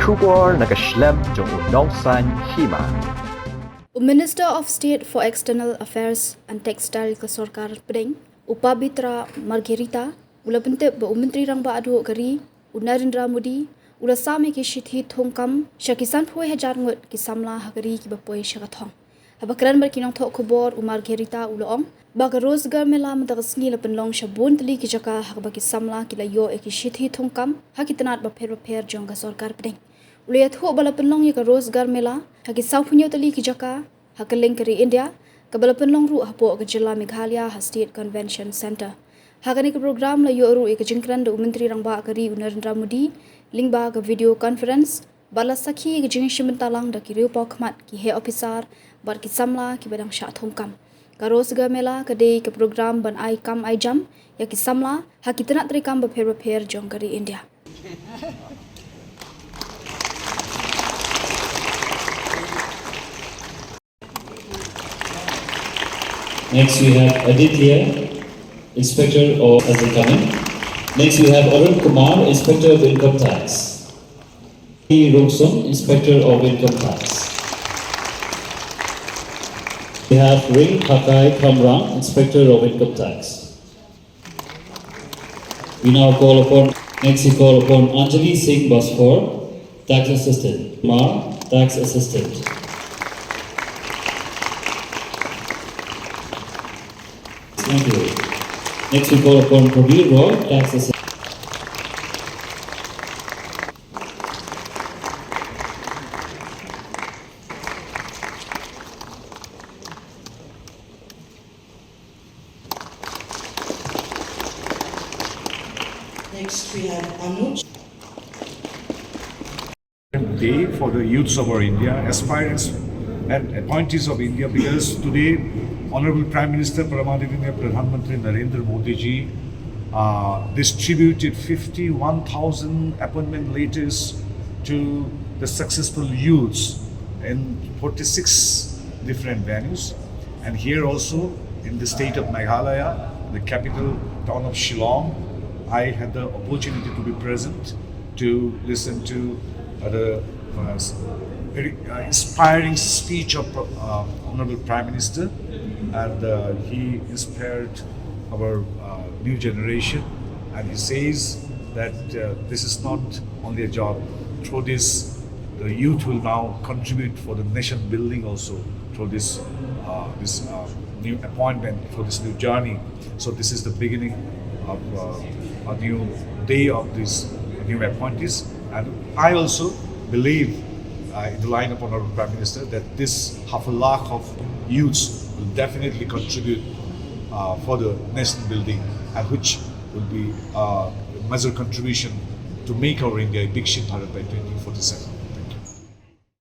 Shubor nakaslem jong unongsan Hima. Minister of State for External Affairs and Textile ke Sorkar Pedeng, Upabitra Margherita, ula bente ba Menteri Rangba Adu Gari, Narendra Modi, ula same ke Shithi Thung Shakisan Poi Hajar Ngut ki Samla Hagari ki Bapoi Shakathong. Habakran berkinong thok kubor Margherita ula ong, baga Rozgar Mela madagasngi la penlong shabun teli ki jaka habaki Samla ki la yo ki Shithi Thung hakitanat ba per jong ka Sorkar Pedeng. Uliat ho bala penlong ya ka Rozgar Mela, haki sau punyo tali ki jaka, hakaling kari India, ka bala penlong ru hapo ke Jilla Meghalaya State Convention Center. Hakani ke program la yo ru ke jingkran da Menteri Rangba kari Narendra Modi, Lyngba ke video conference, bala sakhi ke jing shimentalang da ki riu pokmat ki he officer, bar ki Samla ki badang sha thongkam. Ka Rozgar Mela ke dei ke program ban ai kam ai jam, ya ki Samla, haki tenat terikam ba per jong kari India. Next we have Aditya, Inspector of as they come in. Next we have Arun Kumar, Inspector of Income Tax. P. Roksum, Inspector of Income Tax. We have Ring Hakai Kamrang, Inspector of Income Tax. We now call upon, next we call upon Anjali Singh Basfor, Tax Assistant. Kumar, Tax Assistant. Thank you. Next we call upon Prabir Roy, Tax Assistant. Next we have Ngut. Day for the youths of our India, aspirants and appointees of India, because today Honorable Prime Minister Pramadipiniya Pradhan Mantri Narendra Modi ji distributed 51,000 appointment letters to the successful youths in 46 different venues, and here also in the state of Meghalaya, the capital town of Shillong, I had the opportunity to be present to listen to the very inspiring speech of Honorable Prime Minister, and he inspired our new generation, and he says that this is not only a job. Through this, the youth will now contribute for the nation building also through this new appointment, for this new journey. So this is the beginning of a new day of these new appointees, and I also believe in the line of Honorable Prime Minister that this 500,000 of youths will definitely contribute for the nation building, and which will be a major contribution to make our India a Viksit Bharat by 2047.